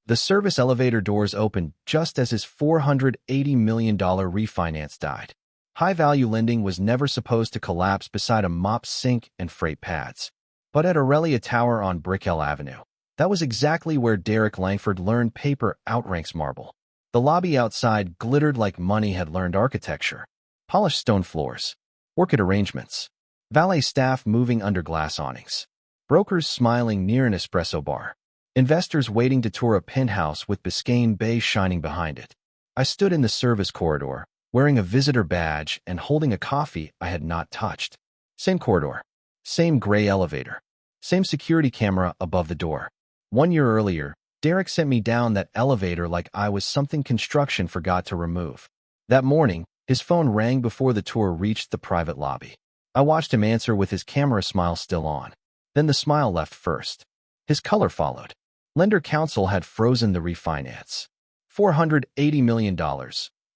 The service elevator doors opened just as his $480 million refinance died. High-value lending was never supposed to collapse beside a mop sink and freight pads. But at Aurelia Tower on Brickell Avenue, that was exactly where Derek Langford learned paper outranks marble. The lobby outside glittered like money had learned architecture. Polished stone floors, orchid arrangements, valet staff moving under glass awnings, brokers smiling near an espresso bar, investors waiting to tour a penthouse with Biscayne Bay shining behind it. I stood in the service corridor, wearing a visitor badge and holding a coffee I had not touched. Same corridor, same gray elevator, same security camera above the door. 1 year earlier, Derek sent me down that elevator like I was something construction forgot to remove. That morning, his phone rang before the tour reached the private lobby. I watched him answer with his camera smile still on. Then the smile left first. His color followed. Lender counsel had frozen the refinance. $480 million.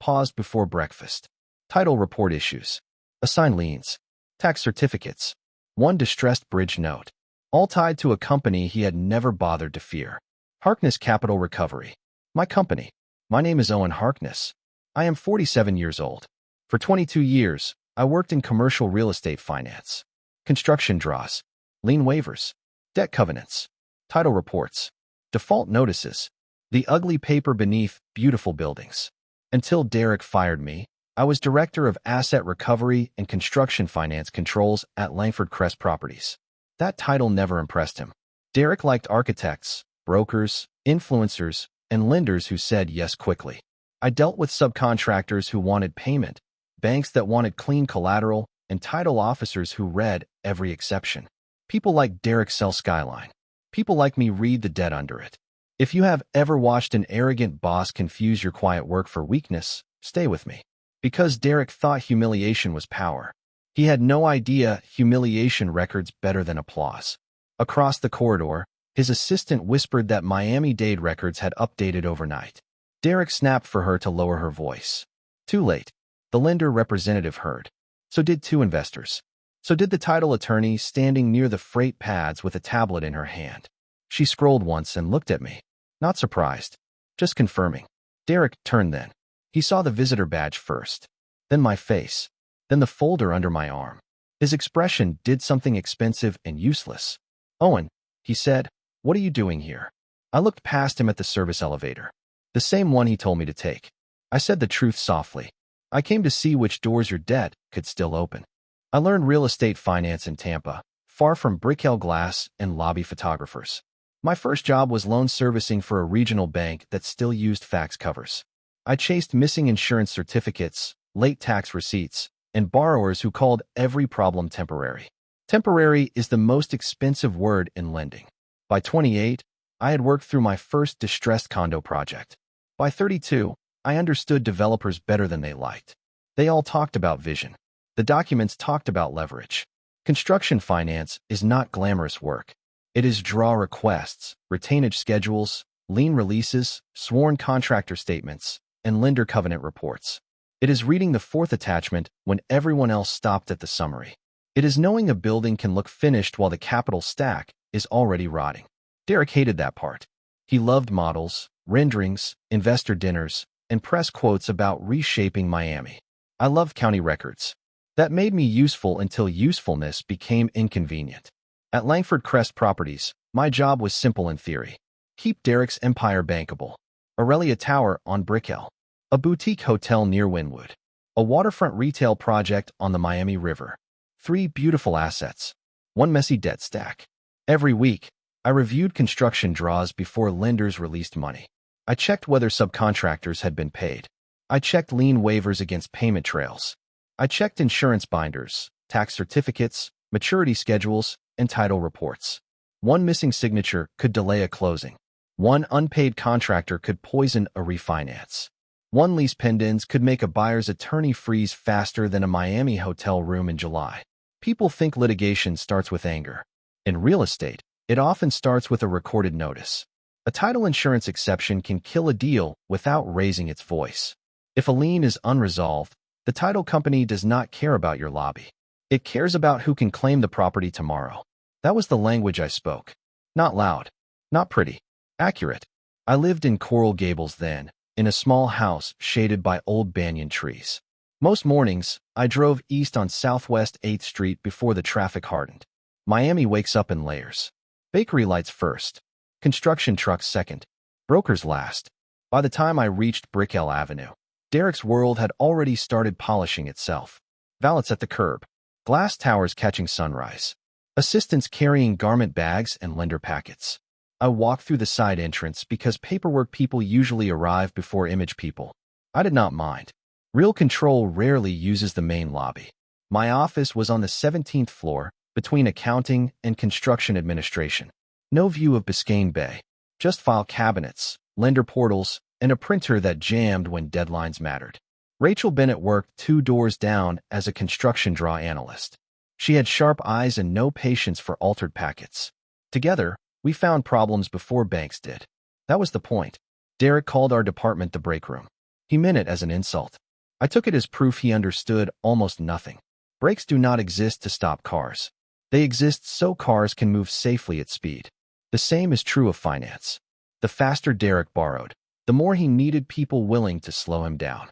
Paused before breakfast. Title report issues. Assigned liens. Tax certificates. One distressed bridge note. All tied to a company he had never bothered to fear. Harkness Capital Recovery. My company. My name is Owen Harkness. I am 47 years old. For 22 years, I worked in commercial real estate finance. Construction draws. Lien waivers. Debt covenants. Title reports. Default notices. The ugly paper beneath beautiful buildings. Until Derek fired me, I was Director of Asset Recovery and Construction Finance Controls at Langford Crest Properties. That title never impressed him. Derek liked architects, brokers, influencers, and lenders who said yes quickly. I dealt with subcontractors who wanted payment, banks that wanted clean collateral, and title officers who read every exception. People like Derek sell Skyline. People like me read the debt under it. If you have ever watched an arrogant boss confuse your quiet work for weakness, stay with me. Because Derek thought humiliation was power. He had no idea humiliation records better than applause. Across the corridor, his assistant whispered that Miami-Dade records had updated overnight. Derek snapped for her to lower her voice. Too late. The lender representative heard. So did two investors. So did the title attorney standing near the freight pads with a tablet in her hand. She scrolled once and looked at me. Not surprised. Just confirming. Derek turned then. He saw the visitor badge first. Then my face. Then the folder under my arm. His expression did something expensive and useless. Owen, he said, what are you doing here? I looked past him at the service elevator. The same one he told me to take. I said the truth softly. I came to see which doors your debt could still open. I learned real estate finance in Tampa, far from Brickell glass and lobby photographers. My first job was loan servicing for a regional bank that still used fax covers. I chased missing insurance certificates, late tax receipts, and borrowers who called every problem temporary. Temporary is the most expensive word in lending. By 28, I had worked through my first distressed condo project. By 32, I understood developers better than they liked. They all talked about vision. The documents talked about leverage. Construction finance is not glamorous work. It is draw requests, retainage schedules, lien releases, sworn contractor statements, and lender covenant reports. It is reading the fourth attachment when everyone else stopped at the summary. It is knowing a building can look finished while the capital stack is already rotting. Derek hated that part. He loved models, renderings, investor dinners, and press quotes about reshaping Miami. I loved county records. That made me useful until usefulness became inconvenient. At Langford Crest Properties, my job was simple in theory. Keep Derek's empire bankable. Aurelia Tower on Brickell. A boutique hotel near Wynwood. A waterfront retail project on the Miami River. 3 beautiful assets. 1 messy debt stack. Every week, I reviewed construction draws before lenders released money. I checked whether subcontractors had been paid. I checked lien waivers against payment trails. I checked insurance binders, tax certificates, maturity schedules, and title reports. 1 missing signature could delay a closing. 1 unpaid contractor could poison a refinance. 1 lease pendants could make a buyer's attorney freeze faster than a Miami hotel room in July. People think litigation starts with anger. In real estate, it often starts with a recorded notice. A title insurance exception can kill a deal without raising its voice. If a lien is unresolved, the title company does not care about your lobby. It cares about who can claim the property tomorrow. That was the language I spoke. Not loud. Not pretty. Accurate. I lived in Coral Gables then, in a small house shaded by old banyan trees. Most mornings, I drove east on Southwest 8th Street before the traffic hardened. Miami wakes up in layers. Bakery lights first. Construction trucks second. Brokers last. By the time I reached Brickell Avenue, Derek's world had already started polishing itself. Valets at the curb. Glass towers catching sunrise. Assistants carrying garment bags and lender packets. I walked through the side entrance because paperwork people usually arrive before image people. I did not mind. Real control rarely uses the main lobby. My office was on the 17th floor, between accounting and construction administration. No view of Biscayne Bay. Just file cabinets, lender portals, and a printer that jammed when deadlines mattered. Rachel Bennett worked 2 doors down as a construction draw analyst. She had sharp eyes and no patience for altered packets. Together, we found problems before banks did. That was the point. Derek called our department the break room. He meant it as an insult. I took it as proof he understood almost nothing. Brakes do not exist to stop cars. They exist so cars can move safely at speed. The same is true of finance. The faster Derek borrowed, the more he needed people willing to slow him down.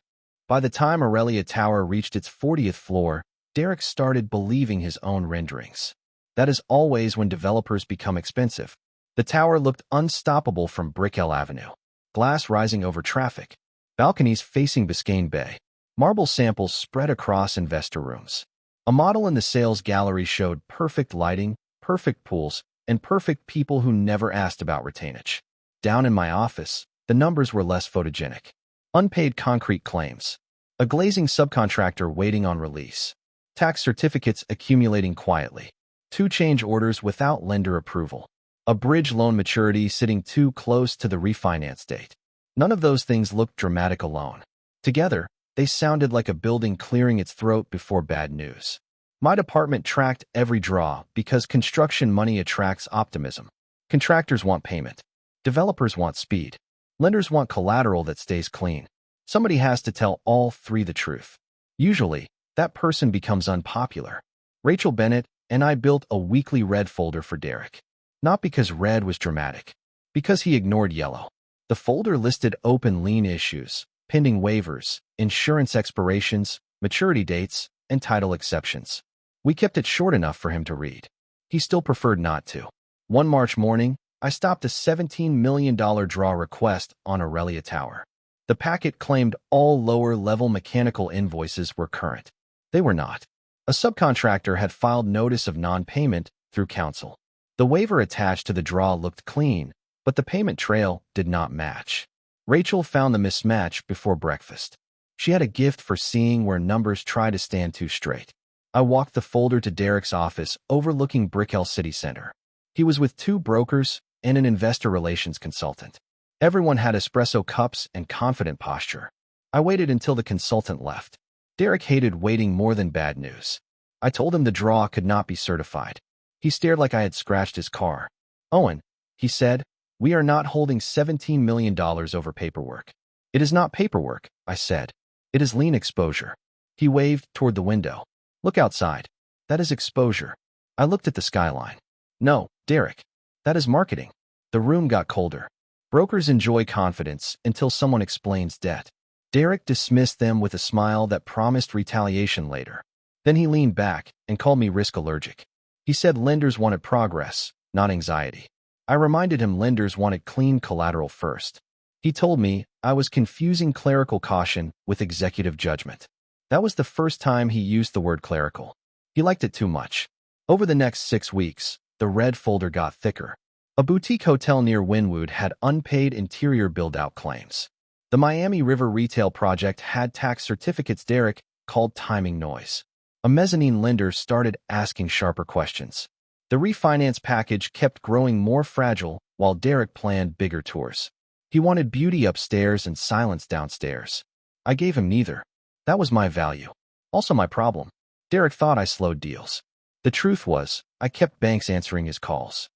By the time Aurelia Tower reached its 40th floor, Derek started believing his own renderings. That is always when developers become expensive. The tower looked unstoppable from Brickell Avenue. Glass rising over traffic. Balconies facing Biscayne Bay. Marble samples spread across investor rooms. A model in the sales gallery showed perfect lighting, perfect pools, and perfect people who never asked about retainage. Down in my office, the numbers were less photogenic. Unpaid concrete claims. A glazing subcontractor waiting on release. Tax certificates accumulating quietly. 2 change orders without lender approval. A bridge loan maturity sitting too close to the refinance date. None of those things looked dramatic alone. Together, they sounded like a building clearing its throat before bad news. My department tracked every draw because construction money attracts optimism. Contractors want payment. Developers want speed. Lenders want collateral that stays clean. Somebody has to tell all 3 the truth. Usually, that person becomes unpopular. Rachel Bennett and I built a weekly red folder for Derek. Not because red was dramatic, because he ignored yellow. The folder listed open lien issues, pending waivers, insurance expirations, maturity dates, and title exceptions. We kept it short enough for him to read. He still preferred not to. One March morning, I stopped a $17 million draw request on Aurelia Tower. The packet claimed all lower-level mechanical invoices were current. They were not. A subcontractor had filed notice of non-payment through counsel. The waiver attached to the draw looked clean, but the payment trail did not match. Rachel found the mismatch before breakfast. She had a gift for seeing where numbers try to stand too straight. I walked the folder to Derek's office overlooking Brickell City Center. He was with 2 brokers and an investor relations consultant. Everyone had espresso cups and confident posture. I waited until the consultant left. Derek hated waiting more than bad news. I told him the draw could not be certified. He stared like I had scratched his car. "Owen," he said, "we are not holding $17 million over paperwork." "It is not paperwork," I said. "It is lien exposure." He waved toward the window. "Look outside. That is exposure." I looked at the skyline. "No, Derek. That is marketing." The room got colder. Brokers enjoy confidence until someone explains debt. Derek dismissed them with a smile that promised retaliation later. Then he leaned back and called me risk allergic. He said lenders wanted progress, not anxiety. I reminded him lenders wanted clean collateral first. He told me I was confusing clerical caution with executive judgment. That was the first time he used the word clerical. He liked it too much. Over the next 6 weeks, the red folder got thicker. A boutique hotel near Wynwood had unpaid interior build-out claims. The Miami River retail project had tax certificates Derek called timing noise. A mezzanine lender started asking sharper questions. The refinance package kept growing more fragile while Derek planned bigger tours. He wanted beauty upstairs and silence downstairs. I gave him neither. That was my value. Also my problem. Derek thought I slowed deals. The truth was, I kept banks answering his calls.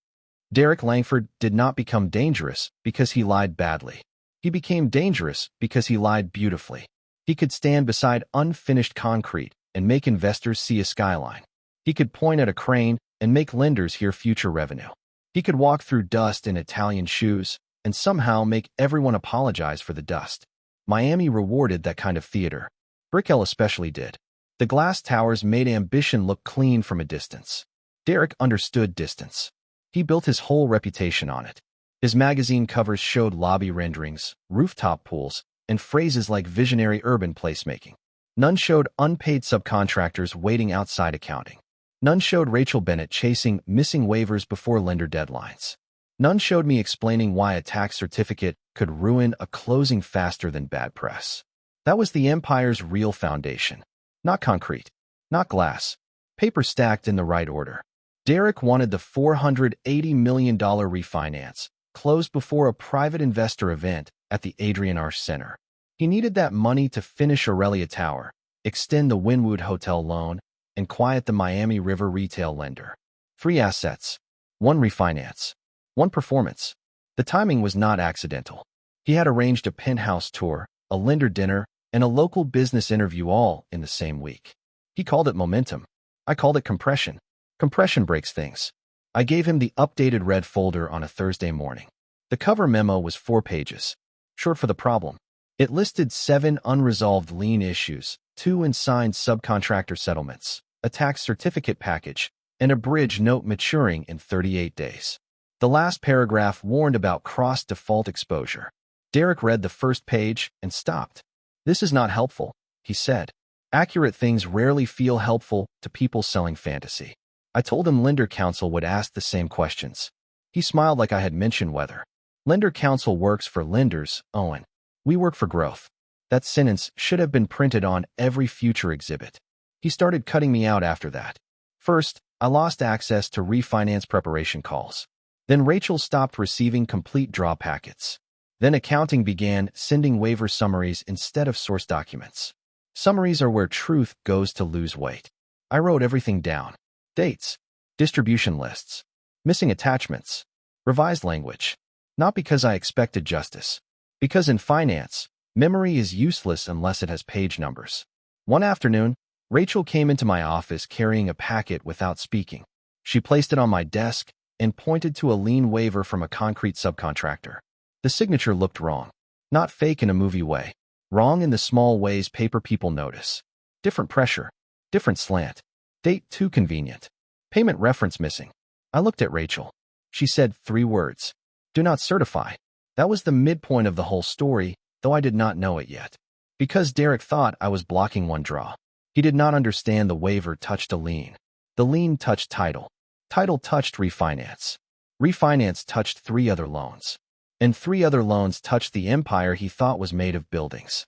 Derek Langford did not become dangerous because he lied badly. He became dangerous because he lied beautifully. He could stand beside unfinished concrete and make investors see a skyline. He could point at a crane and make lenders hear future revenue. He could walk through dust in Italian shoes and somehow make everyone apologize for the dust. Miami rewarded that kind of theater. Brickell especially did. The glass towers made ambition look clean from a distance. Derek understood distance. He built his whole reputation on it. His magazine covers showed lobby renderings, rooftop pools, and phrases like visionary urban placemaking. None showed unpaid subcontractors waiting outside accounting. None showed Rachel Bennett chasing missing waivers before lender deadlines. None showed me explaining why a tax certificate could ruin a closing faster than bad press. That was the empire's real foundation. Not concrete, not glass, paper stacked in the right order. Derek wanted the $480 million refinance, closed before a private investor event at the Adrian Arsh Center. He needed that money to finish Aurelia Tower, extend the Wynwood Hotel loan, and quiet the Miami River retail lender. 3 assets, 1 refinance, 1 performance. The timing was not accidental. He had arranged a penthouse tour, a lender dinner, and a local business interview all in the same week. He called it momentum. I called it compression. Compression breaks things. I gave him the updated red folder on a Thursday morning. The cover memo was 4 pages. Short for the problem. It listed 7 unresolved lien issues, 2 unsigned subcontractor settlements, a tax certificate package, and a bridge note maturing in 38 days. The last paragraph warned about cross-default exposure. Derek read the first page and stopped. "This is not helpful," he said. "Accurate things rarely feel helpful to people selling fantasy." I told him lender counsel would ask the same questions. He smiled like I had mentioned weather. "Lender counsel works for lenders, Owen. We work for growth." That sentence should have been printed on every future exhibit. He started cutting me out after that. First, I lost access to refinance preparation calls. Then Rachel stopped receiving complete draw packets. Then accounting began sending waiver summaries instead of source documents. Summaries are where truth goes to lose weight. I wrote everything down. Dates, distribution lists, missing attachments, revised language. Not because I expected justice. Because in finance, memory is useless unless it has page numbers. One afternoon, Rachel came into my office carrying a packet without speaking. She placed it on my desk and pointed to a lien waiver from a concrete subcontractor. The signature looked wrong. Not fake in a movie way. Wrong in the small ways paper people notice. Different pressure. Different slant. Date too convenient. Payment reference missing. I looked at Rachel. She said 3 words. "Do not certify." That was the midpoint of the whole story, though I did not know it yet. Because Derek thought I was blocking one draw. He did not understand the waiver touched a lien. The lien touched title. Title touched refinance. Refinance touched 3 other loans. And 3 other loans touched the empire he thought was made of buildings.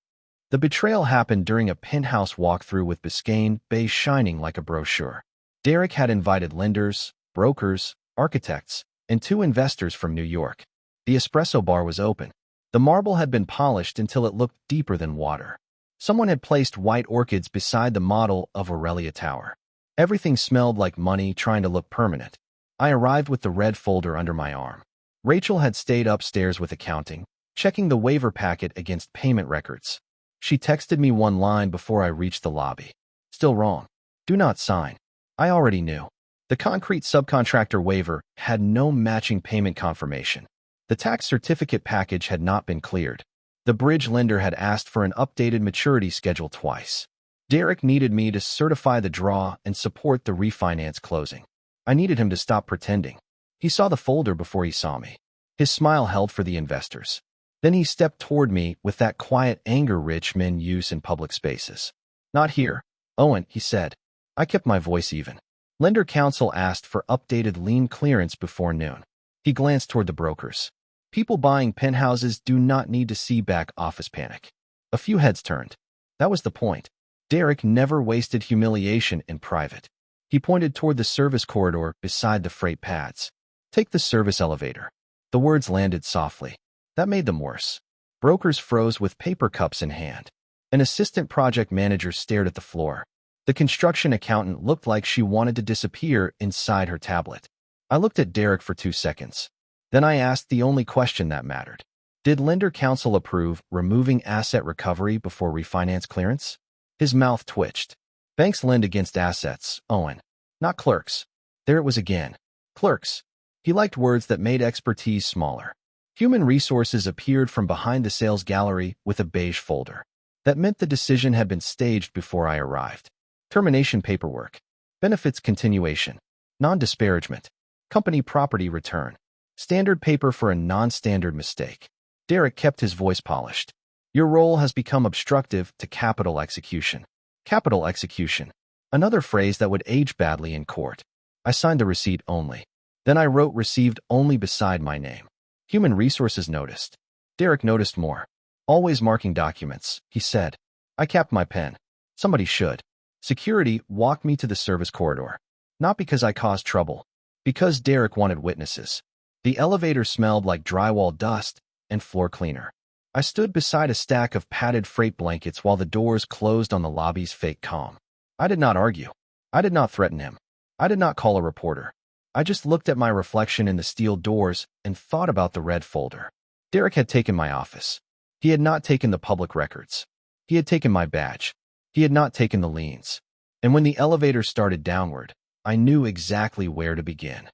The betrayal happened during a penthouse walkthrough with Biscayne Bay shining like a brochure. Derek had invited lenders, brokers, architects, and 2 investors from New York. The espresso bar was open. The marble had been polished until it looked deeper than water. Someone had placed white orchids beside the model of Aurelia Tower. Everything smelled like money trying to look permanent. I arrived with the red folder under my arm. Rachel had stayed upstairs with accounting, checking the waiver packet against payment records. She texted me one line before I reached the lobby. "Still wrong. Do not sign." I already knew. The concrete subcontractor waiver had no matching payment confirmation. The tax certificate package had not been cleared. The bridge lender had asked for an updated maturity schedule twice. Derek needed me to certify the draw and support the refinance closing. I needed him to stop pretending. He saw the folder before he saw me. His smile held for the investors. Then he stepped toward me with that quiet anger rich men use in public spaces. "Not here, Owen," he said. I kept my voice even. Lender counsel asked for updated lien clearance before noon. He glanced toward the brokers. People buying penthouses do not need to see back office panic. A few heads turned. That was the point. Derek never wasted humiliation in private. He pointed toward the service corridor beside the freight pads. "Take the service elevator." The words landed softly. That made them worse. Brokers froze with paper cups in hand. An assistant project manager stared at the floor. The construction accountant looked like she wanted to disappear inside her tablet. I looked at Derek for 2 seconds. Then I asked the only question that mattered. Did lender counsel approve removing asset recovery before refinance clearance? His mouth twitched. "Banks lend against assets, Owen. Not clerks." There it was again. Clerks. He liked words that made expertise smaller. Human Resources appeared from behind the sales gallery with a beige folder. That meant the decision had been staged before I arrived. Termination paperwork. Benefits continuation. Non-disparagement. Company property return. Standard paper for a non-standard mistake. Derek kept his voice polished. Your role has become obstructive to capital execution. Capital execution. Another phrase that would age badly in court. I signed the receipt only. Then I wrote received only beside my name. Human Resources noticed. Derek noticed more. Always marking documents, he said. I capped my pen. Somebody should. Security walked me to the service corridor. Not because I caused trouble. Because Derek wanted witnesses. The elevator smelled like drywall dust and floor cleaner. I stood beside a stack of padded freight blankets while the doors closed on the lobby's fake calm. I did not argue. I did not threaten him. I did not call a reporter. I just looked at my reflection in the steel doors and thought about the red folder. Derek had taken my office. He had not taken the public records. He had taken my badge. He had not taken the liens. And when the elevator started downward, I knew exactly where to begin.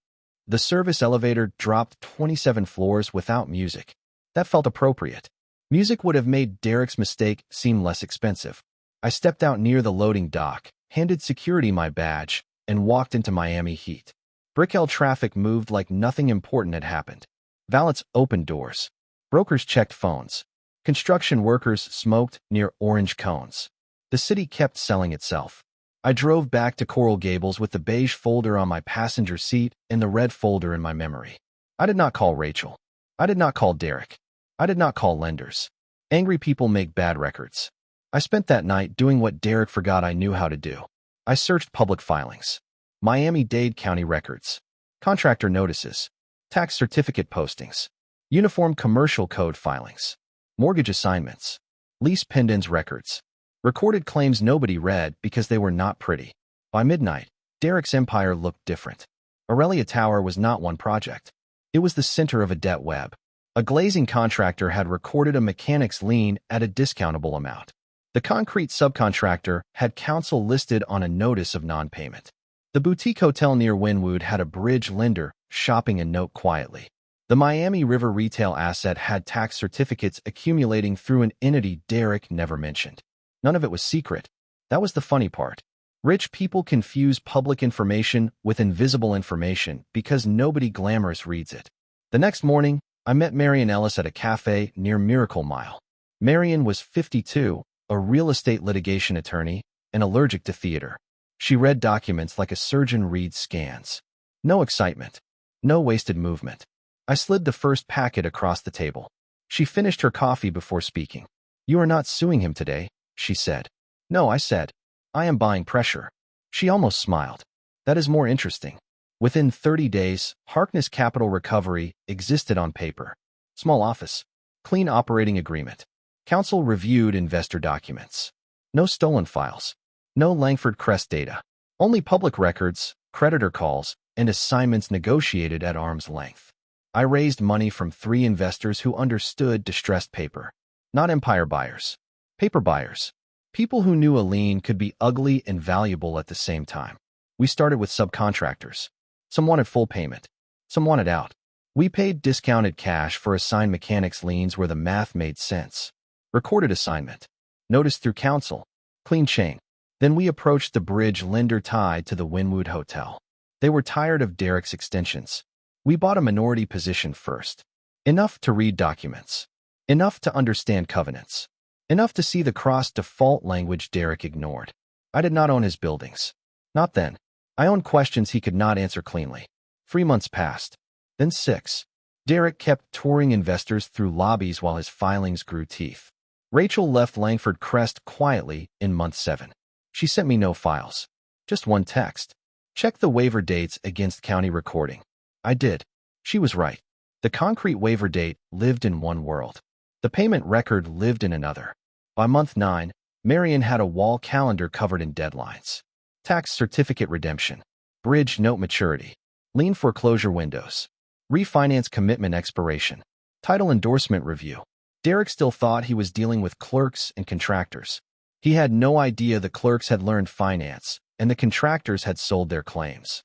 The service elevator dropped 27 floors without music. That felt appropriate. Music would have made Derek's mistake seem less expensive. I stepped out near the loading dock, handed security my badge, and walked into Miami heat. Brickell traffic moved like nothing important had happened. Valets opened doors. Brokers checked phones. Construction workers smoked near orange cones. The city kept selling itself. I drove back to Coral Gables with the beige folder on my passenger seat and the red folder in my memory. I did not call Rachel. I did not call Derek. I did not call lenders. Angry people make bad records. I spent that night doing what Derek forgot I knew how to do. I searched public filings. Miami-Dade County records. Contractor notices. Tax certificate postings. Uniform Commercial Code filings. Mortgage assignments. Lease pendants records. Recorded claims nobody read because they were not pretty. By midnight, Derek's empire looked different. Aurelia Tower was not one project. It was the center of a debt web. A glazing contractor had recorded a mechanic's lien at a discountable amount. The concrete subcontractor had counsel listed on a notice of non-payment. The boutique hotel near Wynwood had a bridge lender shopping a note quietly. The Miami River retail asset had tax certificates accumulating through an entity Derek never mentioned. None of it was secret. That was the funny part. Rich people confuse public information with invisible information because nobody glamorous reads it. The next morning, I met Marion Ellis at a cafe near Miracle Mile. Marion was 52, a real estate litigation attorney, and allergic to theater. She read documents like a surgeon reads scans. No excitement. No wasted movement. I slid the first packet across the table. She finished her coffee before speaking. You are not suing him today, she said. No, I said. I am buying pressure. She almost smiled. That is more interesting. Within 30 days, Harkness Capital Recovery existed on paper. Small office. Clean operating agreement. Counsel reviewed investor documents. No stolen files. No Langford Crest data. Only public records, creditor calls, and assignments negotiated at arm's length. I raised money from 3 investors who understood distressed paper. Not empire buyers. Paper buyers. People who knew a lien could be ugly and valuable at the same time. We started with subcontractors. Some wanted full payment. Some wanted out. We paid discounted cash for assigned mechanics liens where the math made sense. Recorded assignment. Notice through counsel. Clean chain. Then we approached the bridge lender tied to the Wynwood Hotel. They were tired of Derek's extensions. We bought a minority position first. Enough to read documents. Enough to understand covenants. Enough to see the cross-default language Derek ignored. I did not own his buildings. Not then. I owned questions he could not answer cleanly. 3 months passed. Then 6. Derek kept touring investors through lobbies while his filings grew teeth. Rachel left Langford Crest quietly in month 7. She sent me no files. Just one text. Check the waiver dates against county recording. I did. She was right. The concrete waiver date lived in one world. The payment record lived in another. By month 9, Marion had a wall calendar covered in deadlines. Tax certificate redemption. Bridge note maturity. Lien foreclosure windows. Refinance commitment expiration. Title endorsement review. Derek still thought he was dealing with clerks and contractors. He had no idea the clerks had learned finance, and the contractors had sold their claims.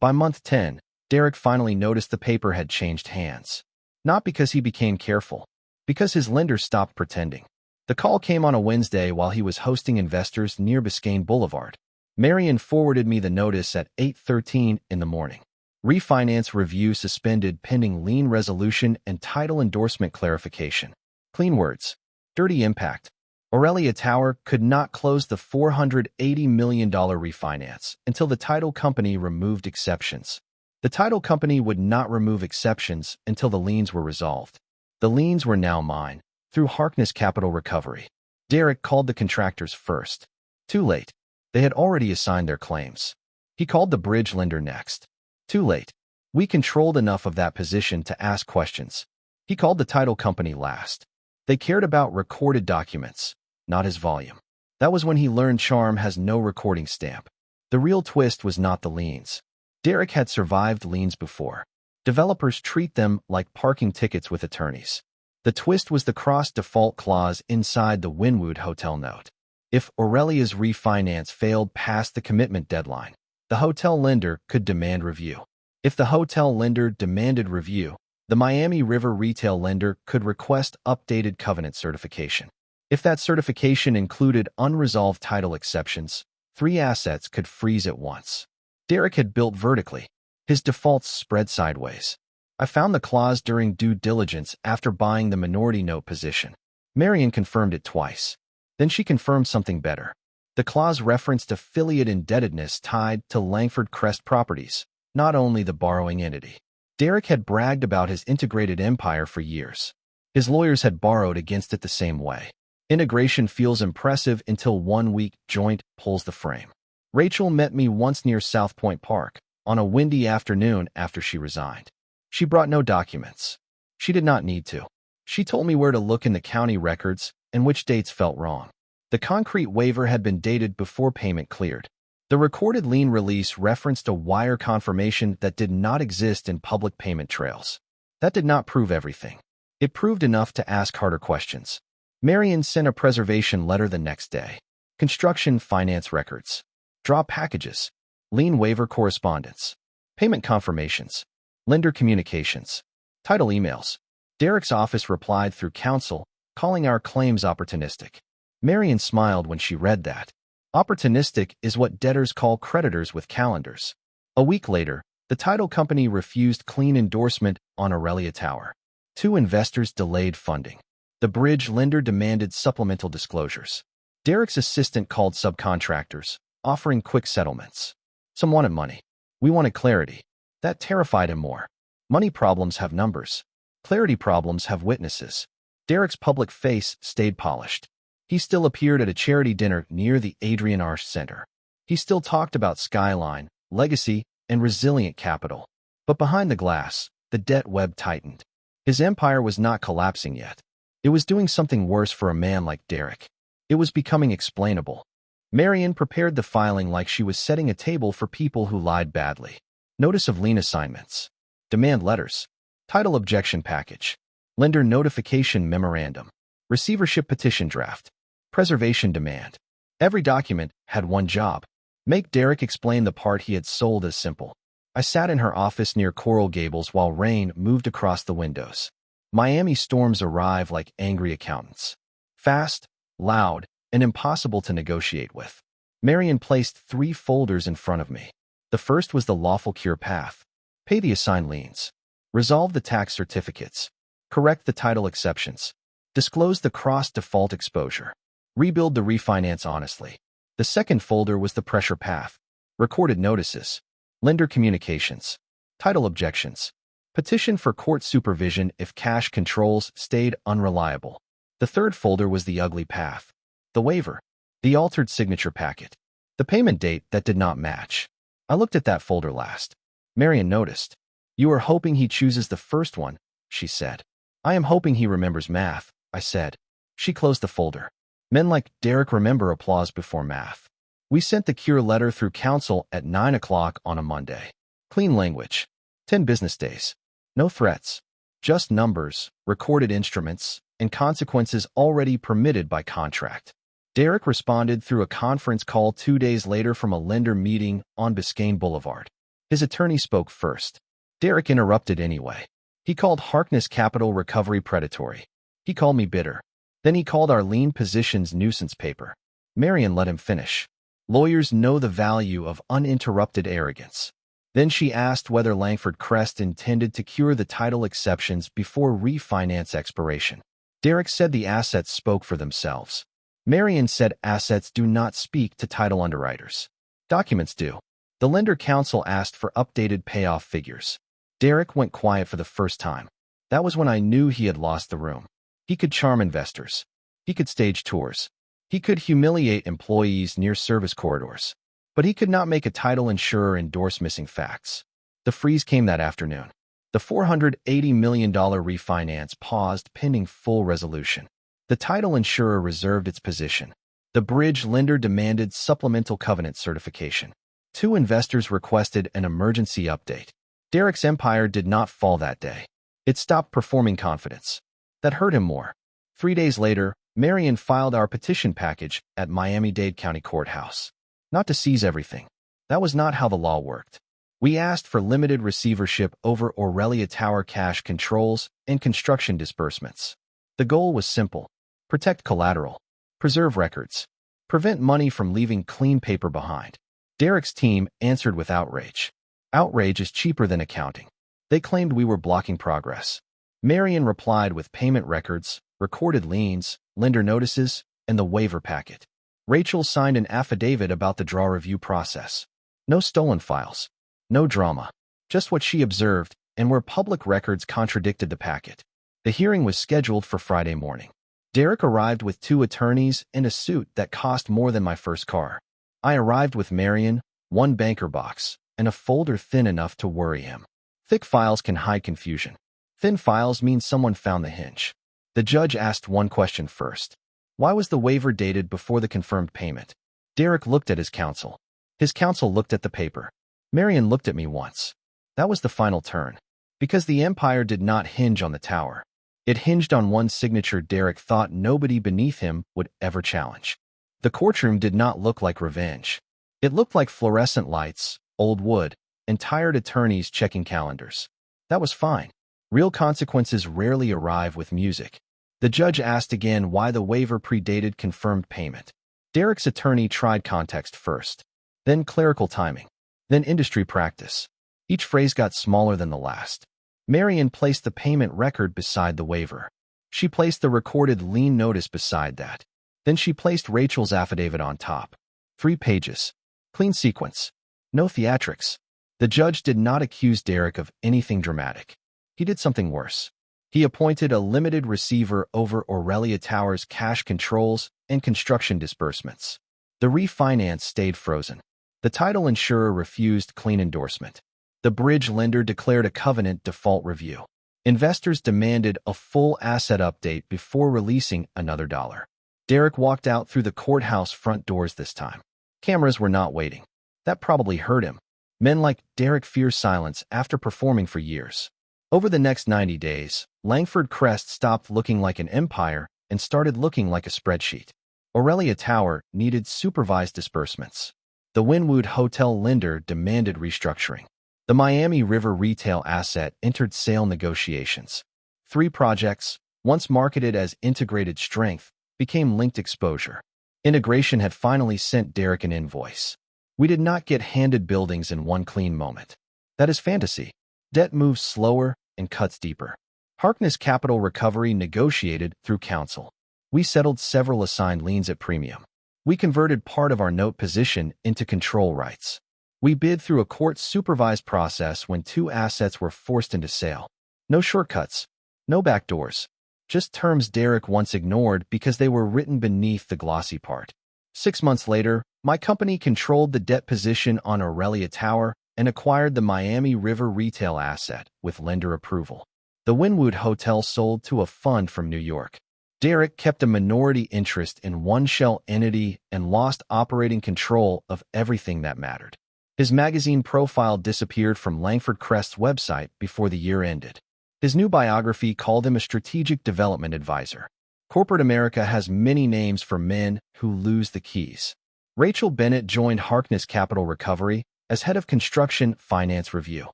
By month 10, Derek finally noticed the paper had changed hands. Not because he became careful, because his lender stopped pretending. The call came on a Wednesday while he was hosting investors near Biscayne Boulevard. Marion forwarded me the notice at 8:13 in the morning. Refinance review suspended pending lien resolution and title endorsement clarification. Clean words. Dirty impact. Aurelia Tower could not close the $480 million refinance until the title company removed exceptions. The title company would not remove exceptions until the liens were resolved. The liens were now mine, through Harkness Capital Recovery. Derek called the contractors first. Too late. They had already assigned their claims. He called the bridge lender next. Too late. We controlled enough of that position to ask questions. He called the title company last. They cared about recorded documents, not his volume. That was when he learned charm has no recording stamp. The real twist was not the liens. Derek had survived liens before. Developers treat them like parking tickets with attorneys. The twist was the cross-default clause inside the Wynwood hotel note. If Aurelia's refinance failed past the commitment deadline, the hotel lender could demand review. If the hotel lender demanded review, the Miami River retail lender could request updated covenant certification. If that certification included unresolved title exceptions, 3 assets could freeze at once. Derek had built vertically. His defaults spread sideways. I found the clause during due diligence after buying the minority note position. Marion confirmed it twice. Then she confirmed something better. The clause referenced affiliate indebtedness tied to Langford Crest Properties, not only the borrowing entity. Derek had bragged about his integrated empire for years. His lawyers had borrowed against it the same way. Integration feels impressive until one weak joint pulls the frame. Rachel met me once near South Point Park, on a windy afternoon after she resigned. She brought no documents. She did not need to. She told me where to look in the county records and which dates felt wrong. The concrete waiver had been dated before payment cleared. The recorded lien release referenced a wire confirmation that did not exist in public payment trails. That did not prove everything. It proved enough to ask harder questions. Marion sent a preservation letter the next day. Construction finance records. Draw packages. Lien waiver correspondence. Payment confirmations. Lender communications. Title emails. Derek's office replied through counsel, calling our claims opportunistic. Marion smiled when she read that. Opportunistic is what debtors call creditors with calendars. A week later, the title company refused clean endorsement on Aurelia Tower. 2 investors delayed funding. The bridge lender demanded supplemental disclosures. Derek's assistant called subcontractors, offering quick settlements. Some wanted money. We wanted clarity. That terrified him more. Money problems have numbers. Clarity problems have witnesses. Derek's public face stayed polished. He still appeared at a charity dinner near the Adrian Arsh Center. He still talked about Skyline, legacy, and resilient capital. But behind the glass, the debt web tightened. His empire was not collapsing yet. It was doing something worse for a man like Derek. It was becoming explainable. Marion prepared the filing like she was setting a table for people who lied badly. Notice of lien assignments. Demand letters. Title objection package. Lender notification memorandum. Receivership petition draft. Preservation demand. Every document had one job. Make Derek explain the part he had sold as simple. I sat in her office near Coral Gables while rain moved across the windows. Miami storms arrive like angry accountants. Fast, loud, and impossible to negotiate with. Marion placed 3 folders in front of me. The first was the lawful cure path. Pay the assigned liens. Resolve the tax certificates. Correct the title exceptions. Disclose the cross-default exposure. Rebuild the refinance honestly. The second folder was the pressure path. Recorded notices. Lender communications. Title objections. Petition for court supervision if cash controls stayed unreliable. The third folder was the ugly path. The waiver. The altered signature packet. The payment date that did not match. I looked at that folder last. Marion noticed. You are hoping he chooses the first one, she said. I am hoping he remembers math, I said. She closed the folder. Men like Derek remember applause before math. We sent the cure letter through counsel at 9 o'clock on a Monday. Clean language. 10 business days. No threats. Just numbers, recorded instruments, and consequences already permitted by contract. Derek responded through a conference call 2 days later from a lender meeting on Biscayne Boulevard. His attorney spoke first. Derek interrupted anyway. He called Harkness Capital Recovery predatory. He called me bitter. Then he called our lien positions nuisance paper. Marion let him finish. Lawyers know the value of uninterrupted arrogance. Then she asked whether Langford Crest intended to cure the title exceptions before refinance expiration. Derek said the assets spoke for themselves. Marion said assets do not speak to title underwriters. Documents do. The lender counsel asked for updated payoff figures. Derek went quiet for the first time. That was when I knew he had lost the room. He could charm investors. He could stage tours. He could humiliate employees near service corridors. But he could not make a title insurer endorse missing facts. The freeze came that afternoon. The $480 million refinance paused pending full resolution. The title insurer reserved its position. The bridge lender demanded supplemental covenant certification. 2 investors requested an emergency update. Derek's empire did not fall that day. It stopped performing confidence. That hurt him more. 3 days later, Marion filed our petition package at Miami-Dade County Courthouse. Not to seize everything. That was not how the law worked. We asked for limited receivership over Aurelia Tower cash controls and construction disbursements. The goal was simple. Protect collateral. Preserve records. Prevent money from leaving clean paper behind. Derek's team answered with outrage. Outrage is cheaper than accounting. They claimed we were blocking progress. Marion replied with payment records, recorded liens, lender notices, and the waiver packet. Rachel signed an affidavit about the draw review process. No stolen files. No drama. Just what she observed, and where public records contradicted the packet. The hearing was scheduled for Friday morning. Derek arrived with 2 attorneys and a suit that cost more than my first car. I arrived with Marion, 1 banker box, and a folder thin enough to worry him. Thick files can hide confusion. Thin files mean someone found the hinge. The judge asked one question first. Why was the waiver dated before the confirmed payment? Derek looked at his counsel. His counsel looked at the paper. Marion looked at me once. That was the final turn. Because the empire did not hinge on the tower. It hinged on one signature Derek thought nobody beneath him would ever challenge. The courtroom did not look like revenge. It looked like fluorescent lights, old wood, and tired attorneys checking calendars. That was fine. Real consequences rarely arrive with music. The judge asked again why the waiver predated confirmed payment. Derek's attorney tried context first, then clerical timing, then industry practice. Each phrase got smaller than the last. Marion placed the payment record beside the waiver. She placed the recorded lien notice beside that. Then she placed Rachel's affidavit on top. 3 pages. Clean sequence. No theatrics. The judge did not accuse Derek of anything dramatic. He did something worse. He appointed a limited receiver over Aurelia Tower's cash controls and construction disbursements. The refinance stayed frozen. The title insurer refused clean endorsement. The bridge lender declared a covenant default review. Investors demanded a full asset update before releasing another dollar. Derek walked out through the courthouse front doors this time. Cameras were not waiting. That probably hurt him. Men like Derek fear silence after performing for years. Over the next 90 days, Langford Crest stopped looking like an empire and started looking like a spreadsheet. Aurelia Tower needed supervised disbursements. The Wynwood Hotel lender demanded restructuring. The Miami River retail asset entered sale negotiations. 3 projects, once marketed as integrated strength, became linked exposure. Integration had finally sent Derek an invoice. We did not get handed buildings in one clean moment. That is fantasy. Debt moves slower and cuts deeper. Harkness Capital Recovery negotiated through counsel. We settled several assigned liens at premium. We converted part of our note position into control rights. We bid through a court-supervised process when 2 assets were forced into sale. No shortcuts, no backdoors, just terms Derek once ignored because they were written beneath the glossy part. 6 months later, my company controlled the debt position on Aurelia Tower and acquired the Miami River retail asset with lender approval. The Wynwood Hotel sold to a fund from New York. Derek kept a minority interest in one shell entity and lost operating control of everything that mattered. His magazine profile disappeared from Langford Crest's website before the year ended. His new biography called him a strategic development advisor. Corporate America has many names for men who lose the keys. Rachel Bennett joined Harkness Capital Recovery as head of construction finance review.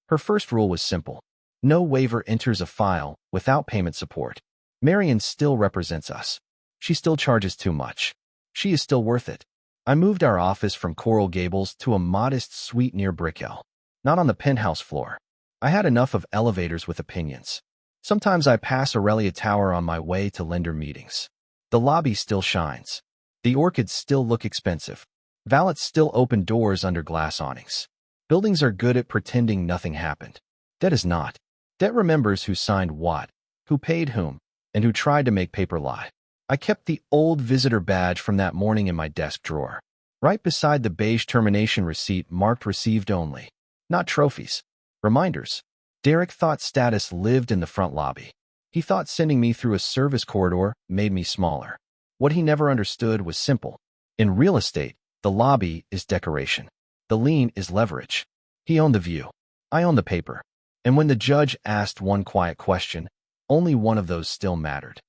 Her first rule was simple. No waiver enters a file without payment support. Marion still represents us. She still charges too much. She is still worth it. I moved our office from Coral Gables to a modest suite near Brickell, not on the penthouse floor. I had enough of elevators with opinions. Sometimes I pass Aurelia Tower on my way to lender meetings. The lobby still shines. The orchids still look expensive. Valets still open doors under glass awnings. Buildings are good at pretending nothing happened. Debt is not. Debt remembers who signed what, who paid whom, and who tried to make paper lie. I kept the old visitor badge from that morning in my desk drawer, right beside the beige termination receipt marked received only. Not trophies. Reminders. Derek thought status lived in the front lobby. He thought sending me through a service corridor made me smaller. What he never understood was simple. In real estate, the lobby is decoration. The lien is leverage. He owned the view. I owned the paper. And when the judge asked one quiet question, only one of those still mattered.